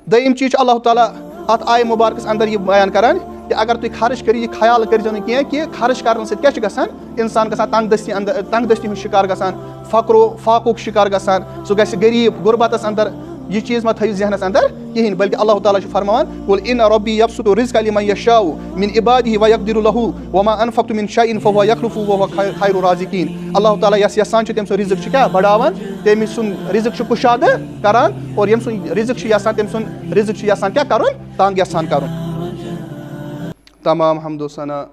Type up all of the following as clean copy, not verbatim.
दोयम चीज अल्लाह ताला अत आय मुबारकस अंदर यह बयान करान कि अगर तुम खर्च करो यह ख्याल करो कि खर्च कर सत्य इंसान तंगदस्ती शिकार गसान फाकुक शिकार गसान सह गस गरीब गुरबतस अंदर यह चीज़ मा थो जहनस अंदर कहीं बल्कि अल्लाह ताला फरमान कुल इन रब्बी यबसुतु रिज़्क़ लिमन यशाउ मिन इबादिही व यक़दिरु लहु व मा अनफ़क़्तु मिन शैइन फहुव यख़्लुफ़ु व हुव खैरुर राज़िक़ीन। अल्लाह ताला यस यसान तम सुन रिज़्क़ क्या बढ़ावान, तम सुन रिज़्क़ कुशाद करान और यम सुन रिज़्क़ यसान तम सुन रिज़्क़ यसान क्या करुन तंग यसान करुन। तमाम हम्दो सना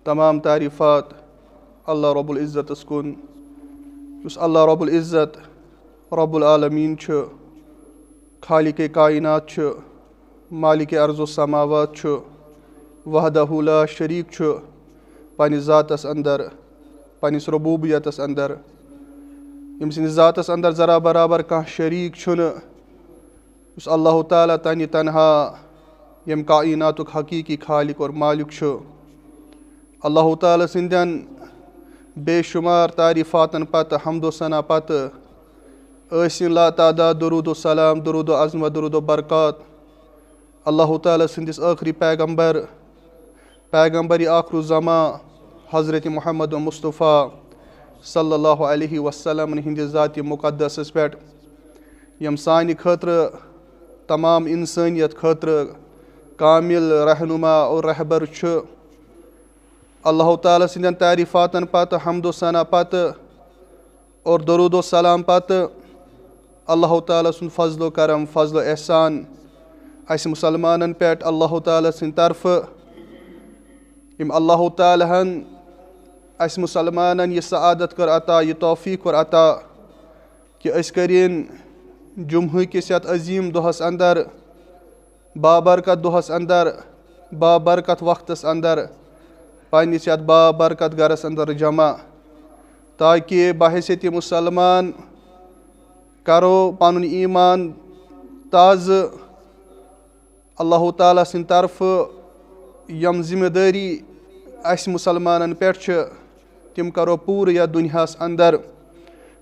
तमाम तारीफ़ात अल्लाह रब्बुल इज़्ज़तस कुन युस अल्लाह रब्बुल इज़्ज़त रब्बुल आलमीन छ, खालिक़े कायनात छ, मालिके अर्ज़ो समावात छ, वहदहु ला शरीक छ, पन्निस ज़ातस अंदर पन्निस रबूबियतस अंदर यम सिंदिस ज़ातस अंदर ज़रा बराबर कह शरीक छुन युस अल्लाह ताला तनि तन्हा यम कायनातुक हकीकी खालिक और मालिक छ। अल्लाह ताला सिंदन बेशुमार तारीफ़ातन पत हम्दो सना पत ऐसिन ला तादाद दुरूद सलाम दुरूद अज़्म दुरूद बरक़ात अल्लाह ताला सिंदिस आखिरी पैगम्बर आखिर ज़मा हज़रत मुहम्मद मुस्तफ़ा सल्लल्लाहु अलैहि वसल्लम हिंदिस ज़ात मुक़द्दस पे यम सानि खतर तमाम इंसानियत खतर कामिल रहनुमा और रहबर छ। अल्लाह ताला सिंदन तारीफ़ातन पत हम्दो सना पत और दुरूद सलाम पत अल्लाह ताला सुन फजलो करम फजलो एहसान अस मुसलमानन पे अल्लाह ताला सिंद तरफ यम अल्लाह ताला हन अस मुसलमानन यह सआदत कर अता यह तौफीक कर अता कि अस करें जुम्ह किस यत अजीम दोहस अंदर बाबरकत दोहस अंदर बाबरकत वक्तस अंदर पन्निस यत बाबरकत गरस अंदर जमा ताकि बहैसियत मुसलमान करो पनुन ईमान ताज़ अल्लाह ताला सिंद तरफ यम जिम्मेदारी अस मुसलमानन पे तम करो पूर या दुनियास अंदर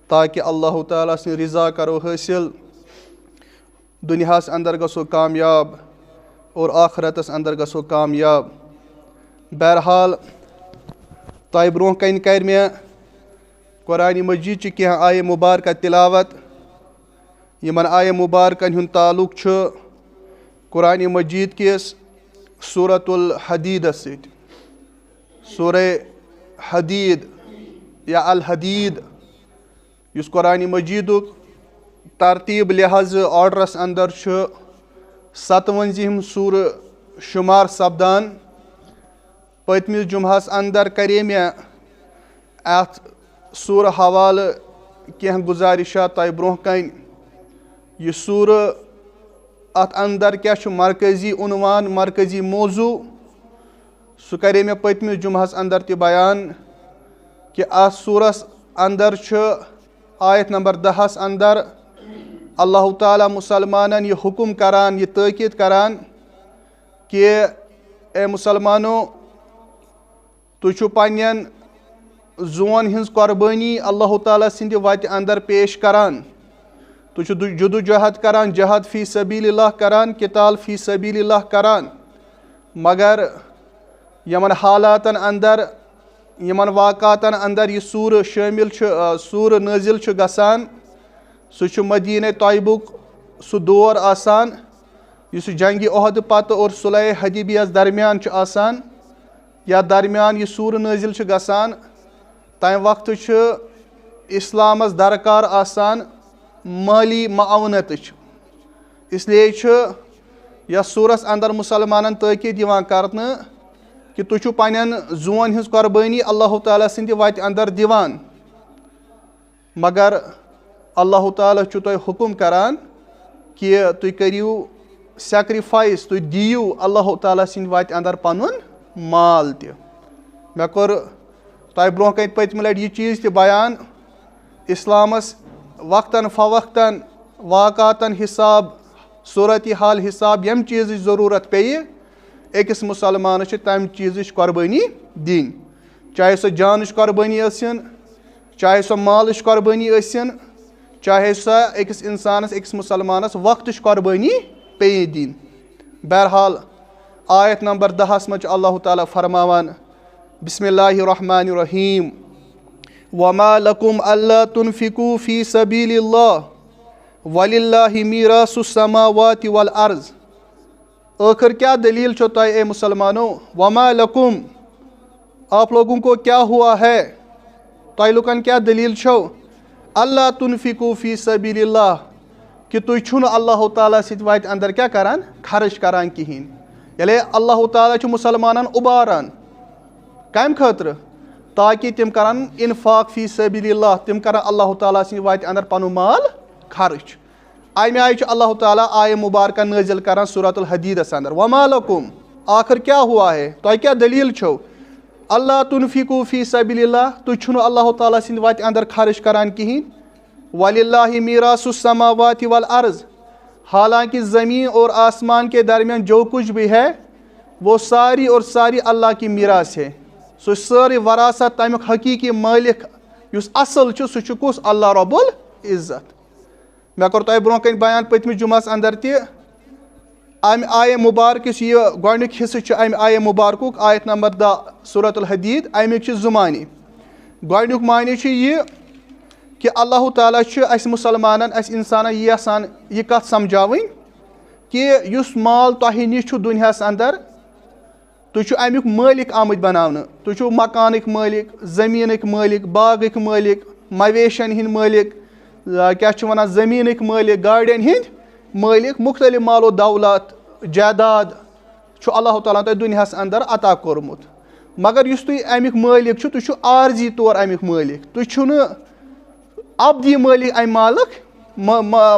ताकि अल्लाह ताला सिंद रिज़ा करो हासिल दुनियास अंदर गसो कामयाब और आखरतस अंदर गसो कामयाब। बहरहाल तय ब्रोह कन कर मे कुरान मजीद ची कह आय मुबारक तिलावत यमन आय मुबारकन हुंद ताल्लुक छ कुरान मजीद किस सूरतुल हदीदस सत सूरे हदीद या अल हदीद युस कुरान मजीदुक तरतीब लिहाज ऑर्डरस अंदर छ 57 सूर शुमार सपदान। पतमिस जुम्हस अंदर करे मे अत सूर हवाल कह गुजारिशा तय ब्रोह कन यह सूर अत अंदर क्या मरकजी उनवान मरकजी मौजू सह करे मे पतमिस जुम्हस अंदर त बयान कि अत सूरस अंदर आयत नंबर 10 अंदर अल्लाह ताला मुसलमानन यह हुक्म करान यह ताकीद करान कि ए मुसलमानो तुझ पन्न जोन हिंस कुर्बानी अल्लाह ताला सिंध वत अंदर पेश करान तुझ जुदोजहद करान जहद फी सबीलिल्लाह करान किताल फी सबीलिल्लाह करान मगर यमन हालातन अंदर यमन वाक़ातन अंदर यह सूर शामिल सूर नाजिल गसान सह मदीने तैयबुक सह दौर आसान यह जंग ओहद पत और सुलह हदीबियस दरमियान आसान या दरमियान यह सूर नाजिल गसान तम वक्त इस्लामस दरकार आसान माली मावनत इसलिए यह सूरस अंदर मुसलमानन ताकीद करना कि तुझ पन्न जोन हिंस कुर्बानी अल्लाह ताला सिंध वत अंदर दिवान मगर अल्लाह ताला तुह हुक्म करान कि तुह करियो सैक्रिफाइस तुह दियो अल्लाह ताला सिंध वत अंदर पनुन माल त मे कोर तह ब्रोह कन पतम लटि यह चीज़ त बयान इस्लामस वक्तन फ़वक्तन वाक़ातन हिसाब सूरत हाल हिसाब यम चीज़ ज़रूरत पे अकिस मुसलमान तम चीज़ कुर्बानी दिन चाहे सह जान कुर्बानी चाहे सह माल कुर्बानी चाहे सो अकिस इंसानस अकिस मुसलमानस वक्त कुर्बानी पे दिन। बहरहाल आयत नंबर 10 मज अल्लाह ताला फरमावान बिस्मिल्लाहिर्रहमानिर्रहीम वमा लकुम अल्ला तुनफिकू फी सबीलिल्लाह वलिल्लाहि मीरासुस समावाति वल अर्ज़। आखिर क्या दलील छो तय ए मुसलमानों, वमा लकुम आप लोगों को क्या हुआ है, तय लुकन क्या दलील छो, अल्ला तुनफिकू फी सबीलिल्लाह कि तुम छुन अल्लाह ताला सित वात अंदर क्या करान खर्च करान कहीं। यले अल्लाह ताला छु मुसलमानन उबारान कम खतर ताकि तिम करान इन्फाक फी सबीलिल्लाह, तिम करान अल्लाह ताला सित वात अंदर पनुन माल खर्च। आय आय अल्लाह ताला आय मुबारक नाजिल करान सूरतुल हदीदस अंदर वमा लकुम आखिर क्या हुआ है, तो क्या दलील छो, अल्लाह तुनफिकू फी सबीलिल्लाह तुम छुन अल्लाह ताला सिंद वात अंदर खर्च करान कहीं। वलिल्लाहि मीरासुस समावाति वल अर्ज़ हालांकि ज़मीन और आसमान के दरमियान जो कुछ भी है वो सारी और सारी अल्लाह की मीरास है। सो सारी वरासत तमिक हकीकी मालिक युस असल छु सु छु कुस अल्लाह रब्बुल इज़्ज़त। मैं कर तय ब्रोह कन बयान पतम जुमास अंदर त अम आय मुबारक यह गोनिक हिस्स अम आय मुबारक आयत नंबर 10 सूरतुल हदीद अमिक जुमानी। गोनिक मानी यह कि अल्लाह ताला अस मुसलमान अस इंसान यसान यह कथ समझावन कि युस माल तुह निश दुनियास अंदर तुह अमुक मालिक आमद बनाने, तुह मकानिक मालिक, ज़मीनिक मालिक, बागक मालिक, मवेशन हिंद मालिक, क्या वन ज़मीनिक मालिक, गाड़ियन हिंद मालिक, मुख्तलिफ मालो दौलत जायदाद अल्लाह ताला तुह दुनियास अंदर अता कोरमुत। मगर युस तुह अमुक मालिक तुह आर्जी तौर अमुक मालिक, तुह अब्दी मालिक अम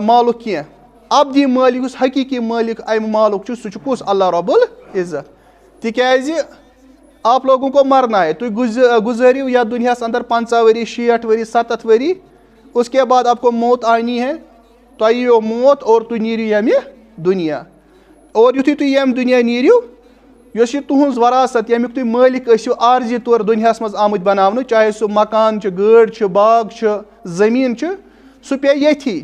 मालुक क्या, अब्दी मालिक हकीकी मालिक अम मालुक सह कुस अल्लाह रब्बुल इज़्ज़त। तिकाज आप लोगों को मरना है, तुम गुजरियो या दुनियास अंदर 50 वरी 60 वरी 70 वरी, उसके बाद आपको मौत आनी है, तो यो मौत और तुम नीरियो यमे दुनिया। और युथु तुम यम दुनिया नीरियो यह तुहज वरासत यमुक तुम मालिक आर्जी तौर दुनियास मज आमद बनाने, चाहे सह मकान गाड़ बाग ज़मीन सह पे यथी,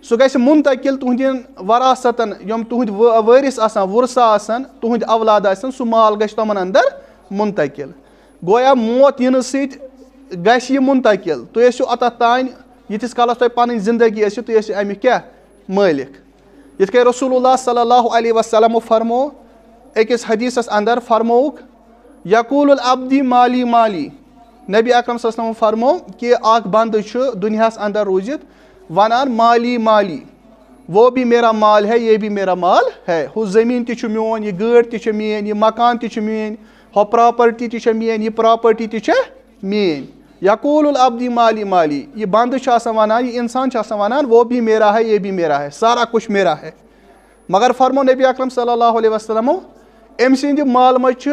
सह गि मुंतकिल तुहदिन वरासतन यम तुहद वारिस आसान वुरसा आसान तुहद औलाद आसान सह माल गि तमन अंदर मुंतकिल। गोया मौत इन सह मुंतकिल, तुम ऐसो अत तान यीतिस कालस तुम पन जिंदगी तुम अमिक क्या मालिक। यिथ कन रसूलुल्लाह सल्लल्लाहु अलैहि वसल्लम फरमो अकिस हदीसस अंदर फरमोक यकूलुल अब्दी माली माली, नबी अकरम सल्लल्लाहु अलैहि वसल्लम फरमो कि आख बंद दुनियास अंदर रूजित वनान माली माली, वो भी मेरा माल है ये भी मेरा माल है, हु ज़मीन ति मोन, यह गाड़ ति मेन, यह मकान ति मेन, हु प्रॉपर्टी ति मेन, यह प्रॉपर्टी ति मेन। यकूलुल अब्दी माली माली, यह बंद वनान, यह इंसान वनान वो भी मेरा है ये भी मेरा है, सारा कुछ मेरा है। मगर फरमो नबी अकरम सल्लल्लाहु अलैहि वसल्लम अम सिंद माल मज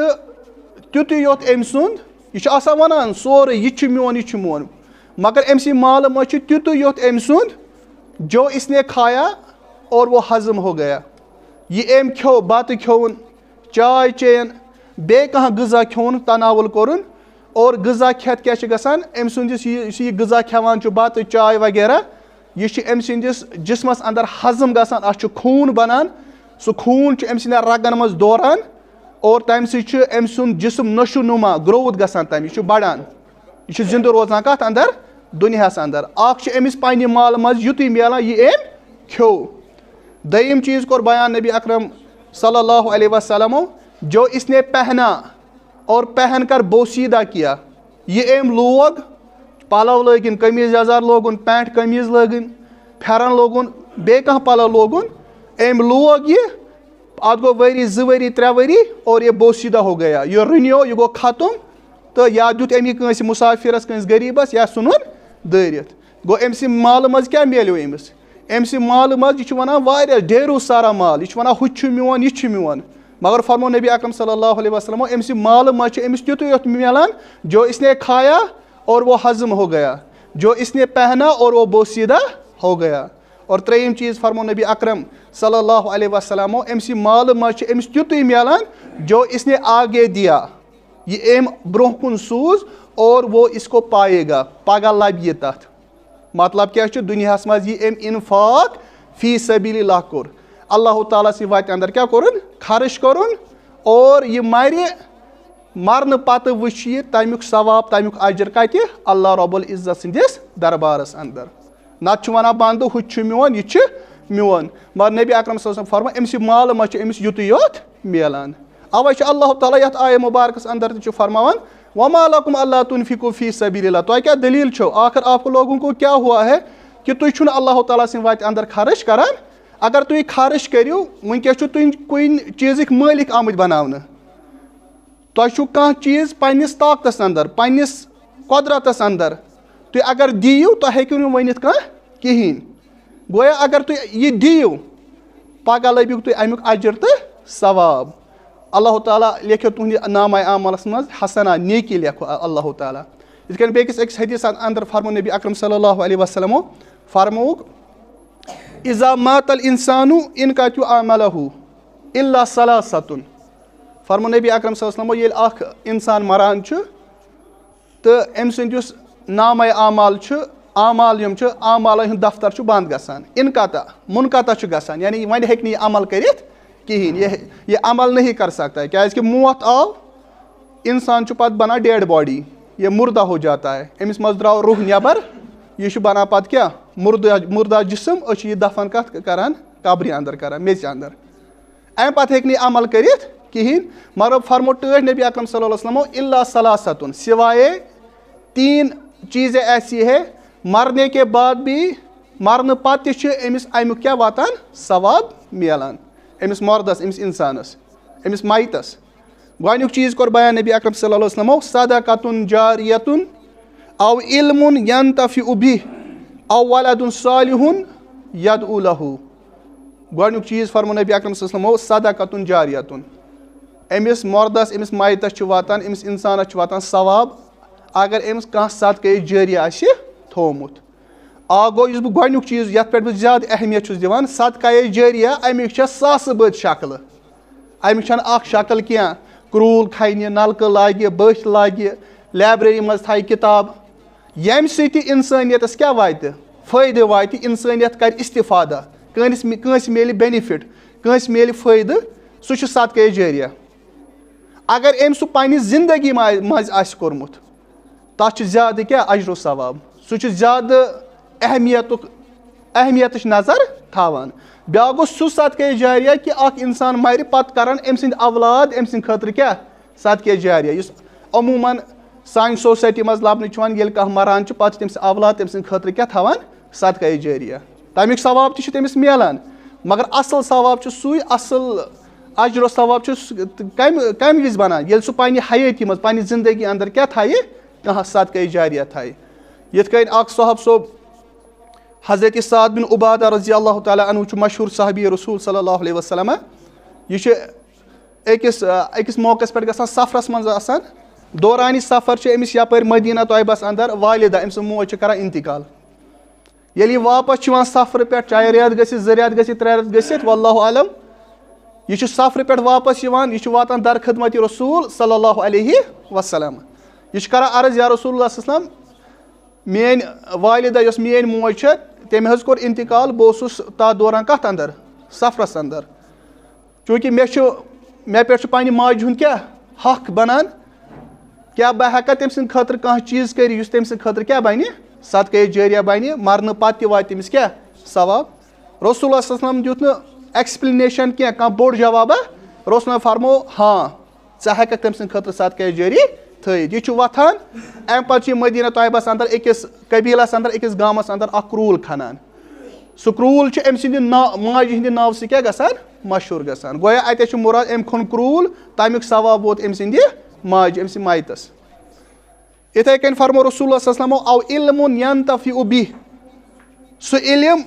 तुत योत अम सुंद यह वनान सोरे यह मोन यह मोन, मगर अम सिंद माल मज तुत योत अम सुंद जो इसने खाया और वो हजम हो गया। यह अम खो बत खोन चाय चेन बे कह गज़ा खोन तनावुल कोरुन, और गज़ा खेत क्या गसान अम सुंदिस यह गज़ा खेवान बत चाय वगैरह यह अम सिंदिस जिस्मस अंदर हजम गसान, अ खून बनान, सह खून अम सिंद रगन मज दौरान और तम अम सुंद जिस्म नशो नुमा ग्रोथ गसान, तम यह बढ़ान, यह जिंद रोजान कत अंदर दुनियास अंदर। अख अमिस पन्ने माल मज युत मिलान यह अम खो। दय्यम चीज़ कोर बयान नबी अकरम सल्लल्लाहु अलैहि वसल्लम, जो इसने पहना और पहन कर बोसीदा किया, यह अम लोग पलव लगन, कमीज यजार लोगन, पैंट कमीज लगन, फेरन लोगन, बे कह पलव लोगन, अम लोग यह अत गो वरी 2 वरी 3 वरी और यह बोसीदा हो गया, यह रुनियो यह गो खत्म, तो या दुत अमी कंस मुसाफिरस कंस गरीबस या सुनुन दरित। गो अम सि माल मज क्या मिलो अमिस, अम सि माल मज यह वनान वारिया ढेरों सारा माल, यह वनान हु मोन यह मोन। मगर फरमो नबी अकरम सल्लल्लाहु अलैहि वसल्लम अम सि माल मज अमिस तुत योत मिलान जो इसने खाया और वो हजम हो गया, जो इसने पहना और वो बोसीदा हो गया। और त्रेयम चीज़ फरमो नबी अकरम सल्लल्लाहु अलैहि वसल्लम अम सि माल मज अमिस तुत मिलान जो इसने आगे दिया, ये अम ब्रोह कुन सूज और वो इसको पाएगा, पगह लब ये तथ। मतलब क्या दुनियास मज यी एम इन्फाक फी सबीलिल्लाह कोर अल्लाह ताला सी वात अंदर क्या कोरुन खर्च कोरुन और ये मर मरन पत वुच यह तमुक सवाब तमुक अजर कत अल्लाह रब्बुल इज्जत सिंदिस दरबारस अंदर नत वनान बंद हु मोन यह मोन मगर नबी अकरम सल्लल्लाहु अलैहि वसल्लम फरमा अमिस माल मज अमिस युतु योत मिलान अवै अल्लाह ताला यत आय मुबारकस अंदर फरमावान वमा लकुम अल्ला तुनफिकु फी सबीलिल्लाह तो क्या दलील छो आखिर आप लोगों को क्या हुआ है कि तुम अल्लाह ताला सिंह वात अंदर खर्च करान अगर तुम खर्च करियो वनकस तुम कुन चीज़ मालिक आमद बनाने तुम कह चीज़ पन्निस ताकतस अंदर पन्निस कुदरतस अंदर तुम अगर दियो तो हेकु न वनित कहीं गोया अगर तुम यह दियो पगह लबिक तुम अमुक अजर तो सवाब अल्लाह ताला लेखो तुंद नाम आमलस मज हसना नेकी लेखो अल्लाह ताला इस बेकिस हदीस अंदर फरमो नबी अकरम सल्लल्लाहु अलैहि वसल्लम फरमोक इज़ा मातल इंसानु इनकातु अमलहु इल्ला सलासतुन फरमो नबी अकरम सल्लल्लाहु अलैहि वसल्लम अख इंसान मरान तो अम सुंद नाम आमाल आमाल यम आमाल हंद दफ्तर बंद गसान इनकाता मुनकाता गसान यानी वन हेक नहीं अमल करित कहीं ये अमल नहीं कर सकता है क्या इसकी मौत आव इंसान पत बना डेड बॉडी ये मुर्दा हो जाता है अमिस मज द्राव रूह नबर यह बना पत क्या मुर्दा जिसम यह दफन कत करान कब्र अंदर करान मेज अंदर अम पत हेक नहीं अमल करित कहीं मगर फरमो टोट नबी अकरम सल्लल्लाहु अलैहि वसल्लम इल्ला सलासतुन सिवाय 3 चीज़ें ऐसी है मरने के बाद भी मरने पत अमिस अमुक क्या वातान सवाब मिलान अमिस मर्दस अमिस इंसानस अमिस माइतस गोनुक चीज़ कोर बयान नबी अकरम सल्लल्लाहु अलैहि वसल्लम सदक़तुन जारियतुन औ इल्मुन यंतफिउ बिहि औ वलदुन सालिहुन यदउ लहु गोनुक चीज़ फरमो नबी अकरम सल्लल्लाहु अलैहि वसल्लम सदक़तुन जारियतुन अमिस मर्दस अमिस माइतस वातान अमिस इंसानस वातान सवाब अगर अमिस कह सदक़े जारिया आसि थोमुत गो इस बह गोनुक चीज़ ये पे ज्यादा अहमियत दिवान सदक़े जारिया अमिक सास बद शक्ल अमिक शक्ल क्या क्रूल खन नलक लागे बथ लागे लाइब्रेरी मज थ किताब यम इंसानियतस क्या वात फ़ायदे वात इंसानियत कर इस्तिफादा कंस मिल बेनिफिट कंस मिल फ़ायदे सह सदक़े जारिया अगर अम सह पन्नि जिंदगी मज आसि कोरमुत तथ ज्यादा क्या अजर सवाब सह ज्यादा अहमियत नजर थावान ब्या गो सह सदक़े जारिया कि इंसान मर पत करान अम सद औलाद अम सद खतर क्या सदक़े जारिया अमूमन सान सोसाइटी मज लबन ये कह मरान पत तम औलाद तम सद खतर क्या थावान सदक़े जारिया तमिक सवाब तमिस मिलान मगर असल सवाब सुई असल अजर सवाब कम विज बनान ये सह पन्नि हयाती मज पन्नि जिंदगी अंदर क्या थाये कह सदक़े जारिया थाये यिथ कन साहब सोब हज़रत साद बिन उबादा रज़ी अल्लाह ताला अन्हु मशहूर साहबी रसूल सल्लल्लाहु अलैहि वसल्लम यह अकिस मौकस पे गसान सफरस मज आसान दौरान सफर अमिस यपर मदीना तैयबस अंदर वालिदा अम मोज करान इंतकाल ये वापस सफर पे चाहे रेत ग 2 रेत ग 3 रेत गसित वल्लाहु आलम यह सफर पे वापस यह वातान दर खिदमत रसूल सल्लल्लाहु अलैहि वसल्लम यह करान अर्ज या रसूलुल्लाह सल्लल्लाहु अलैहि वसल्लम मेन वालिदा यस मेन मोज तम हज कोर इंतकाल बह तथ दौरान कत अंदर सफरस अंदर चूँकि मे पे पन्नि माज हुंद क्या हक बनान क्या बह हेका तम सद खतर कह चीज़ कर तम सद खतर क्या बन सदक़े जारिया बन मरन पत वात तमिस क्या सवाब रसूलुल्लाह सल्लल्लाहु अलैहि वसल्लम दित न एक्सप्लेनेशन क्या कह बोड़ जवाब रसूल फरमो हाँ चा हेक तम सद खतर सदक़े जारी थी वथान अम पे मदीना तैयबस अंदर अकिस कबीलस अंदर अकिस गामस अंदर क्रूल खनान सह क्रूल अम सद माज हंद नाव सह क्या गसान मशहूर गसान गोया अत मुराद अम खुन क्रूल तमिक सवाब वोत अम सद माज अम सद माइतस इथे कन फरमो रसूलुल्लाह सल्लल्लाहु अलैहि वसल्लम औ इल्मुन यंतफिउ बिहि सह इल्म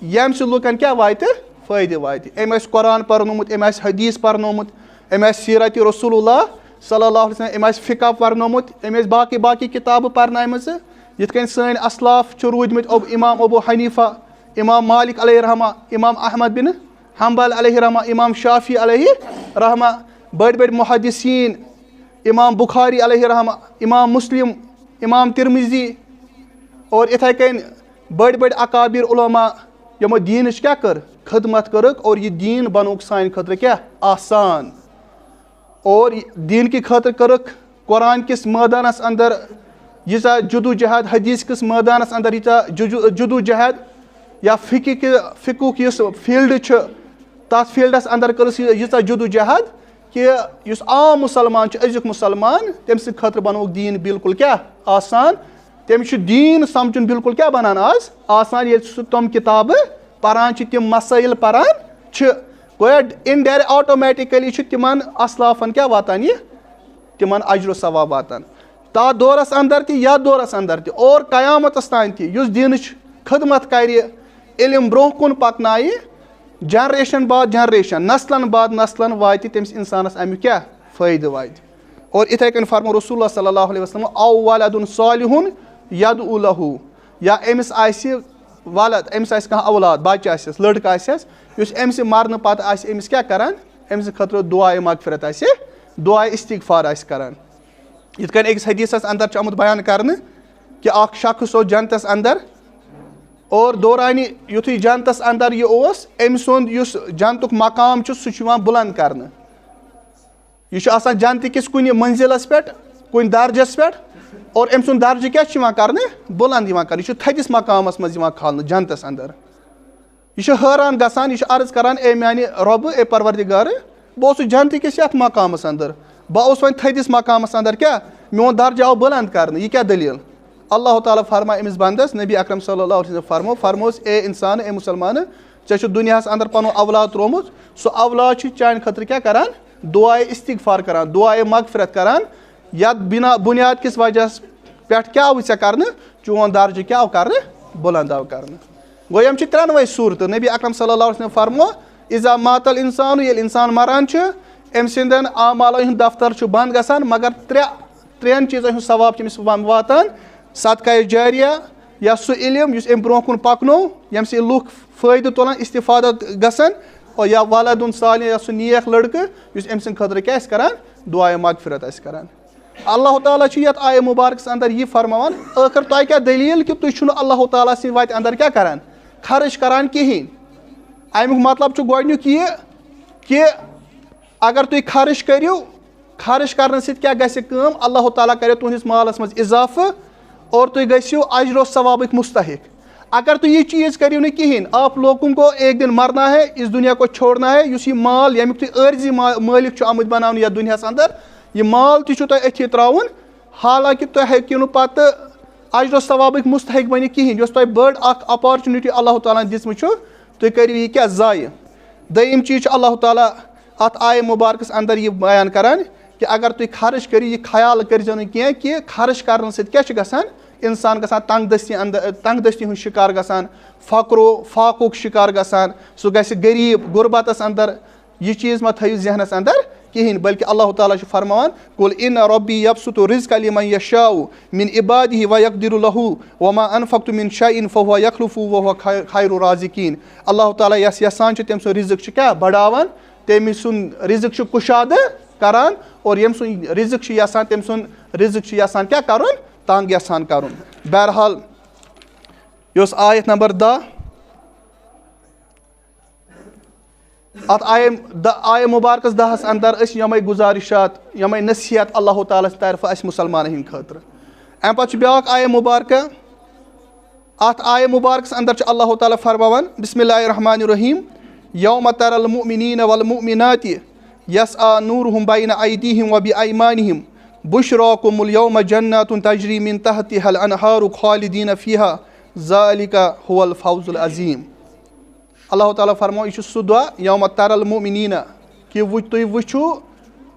यम सह लुकन क्या वात फ़ायदे वात अम कुरान परनोमुत अम हदीस परनोमुत अम सीरत रसूलुल्लाह सल्लल्लाहु अलैहि वसल्लम अम फ़िक़ह परनोमुत अम बाकी बाकी किताब परनाइमज यिथ कन सन असलाफ रूदमित इमाम अबू हनीफा इमाम मालिक अलैहि रहमा इमाम अहमद बिन हम्बल अलैहि रहमा इमाम शाफी अलैहि रहमा बड़ बड़ मुहद्दिसीन इमाम बुखारी अलैहि रहमा इमाम मुस्लिम इमाम तिरमिज़ी और इथे कन बड़ बड़ अकाबिर उलमा यमो दीनच क्या कर खदमत करक और ये दीन बनोक सान खतर क्या आसान और दीन की खतर करक कुरान किस मैदानस अंदर यीजा जुदोजहद हदीस किस मैदानस अंदर यीजा जुदोजहद या फिकू किस फील्ड तथ फील्डस अंदर कर यीजा जुदोजहद कि युस आम मुसलमान अजुक मुसलमान तम सद खतर बनोक दीन बिल्कुल क्या आसान तमिस दीन समझुन बिल्कुल क्या बनान आज आसान ये तम किताब परान तम मसाइल परान गोया इनडायरेक्ट ऑटोमेटिकली तिमन असलाफन क्या वातान ये तिमन अजर सवाब वातान ता दौरस अंदर या दौरस अंदर और कयामतस तान युस दीनच खदमत कर इल्म ब्रोह कुन पकनाय जनरेशन बाद जनरेशन नस्लन बाद नस्लन वात तमिस इंसानस अमुक क्या फायदे वात और इथे कन फरमो रसूलुल्लाह सल्लल्लाहु अलैहि वसल्लम औ वलदुन सालिहुन यदउ लहु या अमिस आसि वलद अमिस आसि कहां औलाद बच्चा आसिस लड़का आसिस युस अमिस मरने पत आसि अमिस क्या करान अमिस खतर दुआए मगफिरत आसि दुआए इस्तिगफार आसि करान यिथ कन एक हदीसस अंदर छ आमुत बयान करने कि अख शख्स ओ जन्नतस अंदर और दौरानी युथुई जन्नतस अंदर ये ओस अमि सुंद युस जन्नतुक मकाम छ सु छ बुलंद करने यह छ आसान जन्नत किस कुन मंजिलस पे कुन दर्जस पे और अमि सुंद दर्ज क्या करने बुलंद कर यह थदिस मकामस मज खालने जन्नतस अंदर यह हैरान गसान यह अर्ज करान ए माने रब ए परवरदिगार बह जन्नत किस यथ मकामस अंदर बह वन थदिस मकामस अंदर क्या मोन दर्ज आव बुलंद करने यह क्या दलील अल्लाह ताला फरमाए अमिस बंदस नबी अकरम सल्लल्लाहु अलैहि वसल्लम फरमोस ए इंसान ए मुसलमान ऐ दुनियास अंदर पन औलाद त्रोमुत सो औलाद चान खतर क्या करान दुआए इस्तिगफार करान दुआए मगफिरत करान या बिना बुनियाद किस वजह पे क्या आव कर चोन दर्ज क्या आव कर बुलंद आव कर गो यम त्रेनवे सूरत नबी अकरम सल्लल्लाहु अलैहि वसल्लम फरमो इज़ा मातल इंसान ये इंसान मरान अम सिंदन आमालो हंद दफ्तर बंद गसान मगर त्रेन चीज़न हूँ सवाब तमिस वातान सदका जारिया या सह इल्म युस अम ब्रोह कुन पकनो यम से लुक फायदे तुलान इस्तिफादत गसन और या वलदुन सालिह या सह नेक लड़के युस अम सिंद खतर क्या करान दुआए मगफिरत करान अल्लाह ताला यथ आय मुबारकस अंदर यह फरमान आखिर तुह क्या दलील कि तुम अल्लाह ताला सद वत अंदर क्या करान खर्च करान कहें अमुक मतलब गोडनुक यह कि अगर तुम खर्च करो खर्च करने सद क्या गस अल्लाह ताला करे तुहंदिस मालस मज इजाफा और तुम गो अजर सवाबिक मुस्तहिक अगर तुम ये चीज़ करो न कहें आप लोगों को एक दिन मरना है इस दुनिया को छोड़ना है इस माल यमुक तुम अर्जी मालिक आमुत बनाने या दुनिया अंदर यह माल तुम अथी त्राउन हालांकि तुम हेक्यू पत अजर सवाबिक मुस्तहिक बन कहें तुम बड़ अपॉर्चुनिटी अल्लाह ताला दिसम तुम करो यह क्या ज़ाय दयम चीज़ अल्लाह ताला अत आय मुबारकस अंदर यह बयान करान कि अगर तुम खर्च करो यह ख्याल करो कह कि खर्च करने सद क्या गसान इंसान गसान तंगदस्ती अंदर तंगदस्ती हूँ शिकार गसान फाकुक शिकार गसान सह गस गरीब गुरबतस अंदर यह चीज़ मा थो जहनस अंदर कहें बल्कि अल्लाह ताला फरमान कुल इन रब्बी यबसुतु रिज़्क़ लिमन यशाउ मिन इबादिही व यक़दिरु लहु व मा अनफ़क़्तु मिन शैइन फहुव यख़्लुफ़ु व हुव खैरुर राज़िक़ीन अल्लाह ताला यस यसान तम सुन रिज़्क़ क्या बढ़ावान तम सुन रिज़्क़ कुशाद करान और यम सुन रिज़्क़ यसान तम सुन रिज़्क़ यसान क्या करुन तंग यसान करुन बहरहाल यह आयत नंबर 10 अत आय मुबारकस 10 अंदर यमे गुजारिशात यमे नसीहत अल्लाह ताला तरफ अस मुसलमान हंद खतर अम पे ब्या आय मुबारक अत आय मुबारकस अंदर अल्लाह ताला फरमान बिस्मिल्लाहिर रहमानिर रहीम यौम तरल मुमिनीन वल मुमिनाति यस्आ नूरुहुम बैन अयदीहिम व बिअयमानिहिम बुशराकुमुल यौम जन्नतुन तजरी मिन तहतिहल अनहारु खालिदीन फीहा ज़ालिका हुवल फौजुल अज़ीम अल्लाह ताला फरमाओ यह सह दह यौम तरल मुमिनीन कि तुम वुचू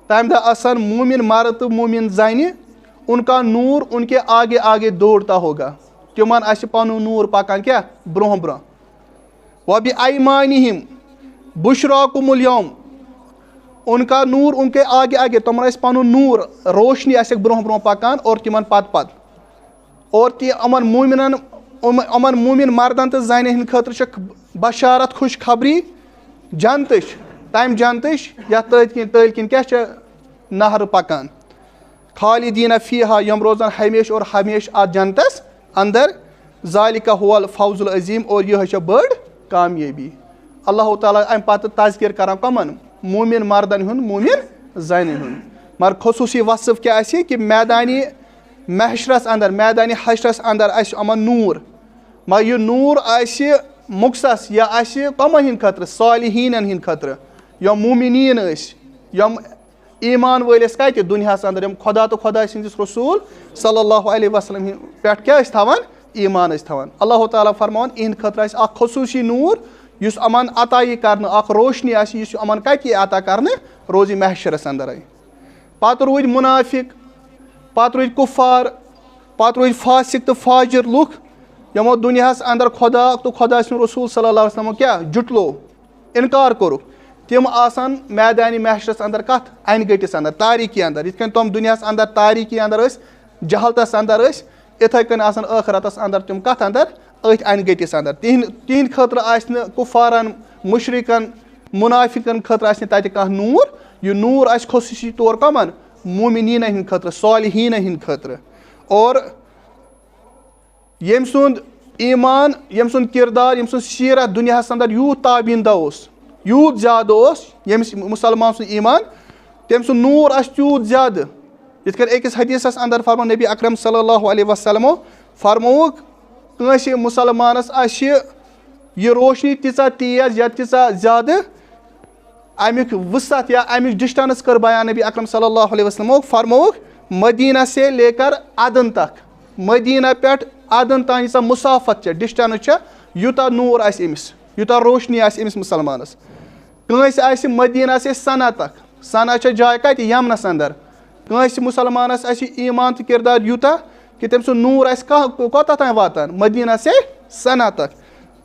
तम दह आसान मोमिन मर्द तो मोमिन जन उनका नूर उनके आगे आगे दौड़ता होगा तिमन आसि पनुन नूर पकान क्या ब्रोह ब्रोह व बिअयमानिहिम बुशराकुमुल यौम उनका नूर उनके आगे आगे तुम पनुन नूर रोशनी आसक ब्रोह ब्रोह पकान और तिमन पत पत और अमन मोमिन मर्दन तो जन हंद खतर बशारत खुशखबरी जन्नत तम जन्नत या तल किन क्या नहर पकान खालिदीन फीहा यम रोजान हमेश और हमेश अत जन्नतस अंदर ज़ालिका हुवल फौजुल अज़ीम और यह छ बड़ कामयाबी। अल्लाह ताला अमि पत तज़किर करान कमन मोमिन मर्दन हुंद मोमिन ज़ानन हुंद। मगर खसूसी वसफ क्या आसि कि मैदानी महशरस अंदर मैदानी हशरस अंदर आसि यमन नूर, मगर यह नूर आसि मुखसस या आसि कमन हिंद खतर सालिहीनन हिंद खतर यम मोमिनीन यम ईमान वलिस कत दुनियास अंदर यम खुदा तो खुदा सन्दिस रसूल सल्लल्लाहु अलैहि वसल्लम पे क्या थवान ईमान थवान। अल्लाह ताला फरमान इहंद खतर आसि अख खसूसी नूर युस अमन अता यी करने अख रोशनी आसि युस अमन कत यी अता करने रोज़ महशरस अंदर। पत रूद मुनाफिक, पत रूद कुफार, पत रूद फासिक तो फाजिर लुक यमो दुनियास अंदर खुदा तो खुदा रसूल सल्लल्लाहु अलैहि वसल्लम क्या जुटलो इनकार कोरुक, तिम आसान मैदानी महशरस अंदर कत अन गटिस अंदर तारीकी अंदर इत कन तुम दुनियास अंदर तारीकी अंदर जहलतस अंदर इथे कन आसान आखिरतस अंदर तिम कत अंदर अथ अन गटिस अंदर। तिहंद खतर आसने कुफारन मुशरिकन मुनाफिकन खतर आसने तत कह नूर, यह नूर आस खसूसी तौर कमन मोमिनीन हिंद खतर सालिहीन हिंद खतर। और यम सुंद ईमान यम सुंद किरदार यम सुंद सीरत दुनियास अंदर यूत ताबिंदा यूत ज्यादा यमिस मुसलमान सुंद ईमान तम सुंद नूर आस तूत ज्यादा। यिथ कन अकिस हदीसस अंदर फरमो नबी अकरम सल्लल्लाहु अलैहि वसल्लम फरमोक कंस मुसलमानस आस यह रोशनी तीचा तेज या तीचा ज्यादा अमिक वसत या अमिक डिस्टेंस कर बयान नबी अकरम सल्लल्लाहु अलैहि वसल्लम फरमोक मदीना से लेकर आदन तक, मदीना पे आदन तान यीसा मुसाफत डिस्टेंस यूता नूर आस अमिस यूता रोशनी आस अमिस मुसलमानस। कंस आस मदीना से सना तक, सना जाय कत यमनस अंदर, कंस मुसलमानस आस ईमान तो किरदार यूता कि तम सुंद नूर आस कोता तान वातान मदीना से सना तक।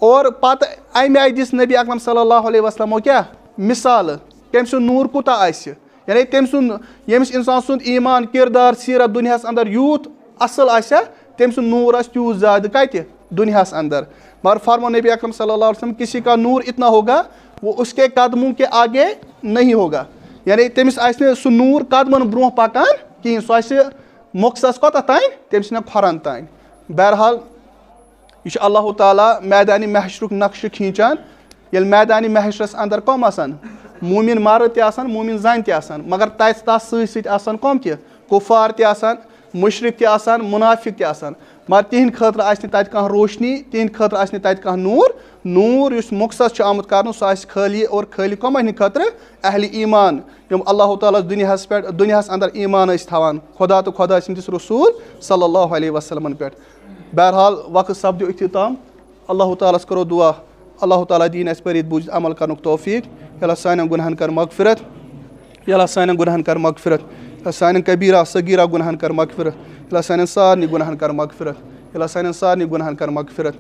और पत अमि आय दिस नबी अकरम सल्लल्लाहु अलैहि वसल्लम क्या मिसाल तम सुंद नूर कूता आस, यानी तम सुंद यमिस इंसान सुंद ईमान किरदार सीरत दुनियास अंदर यूत असल आसा तम सुंद नूर आस तूत ज्यादा कत दुनियास अंदर। मगर फरमो नबी अकरम सल्लल्लाहु अलैहि वसल्लम किसी का नूर इतना होगा वो उसके कदमों के आगे नहीं होगा, यानी तमिस आसने सु नूर कदमन ब्रोह पकान कहीं सो आस मकसस कोता तान तमिस खोरन तान। बहरहाल यह अल्लाह ताला मैदानी महशरुक नक्श खींचान ये मैदानी महशरस अंदर कम आसान मोमिन मर्द त मोमिन जान त मगर तत सत कम कि कुफार त मुशरिक त मुनाफिक त मगर तिहंद खतर आसने तत कह रोशनी तिहंद खतर आसने तत कह नूर, नूर युस मकसद आमुत कर सह आस खाली और खाली कमन खतर अहल ईमान यम अल्लाह ताला दुनियास अंदर ईमान थवान खुदा तो खुदा सन्दिस रसूल सल्लल्लाहु अलैहि वसल्लम पे। बहरहाल वक्त सपदो इख्तिताम, अल्लाह तालस करो दुआ अल्लाह ताला दीन अस परीत बूझ अमल करनुक तौफीक, यल्ला सानन गुनहन कर मगफिरत, यल्ला सानन गुनहन कर मगफिरत, यल्ला सानन कबीरा सगीरा गुनहन कर मगफिरत, यल्ला सानन सारनी गुनहन कर मगफिरत, यल्ला सानन सारनी गुनहन कर मगफिरत।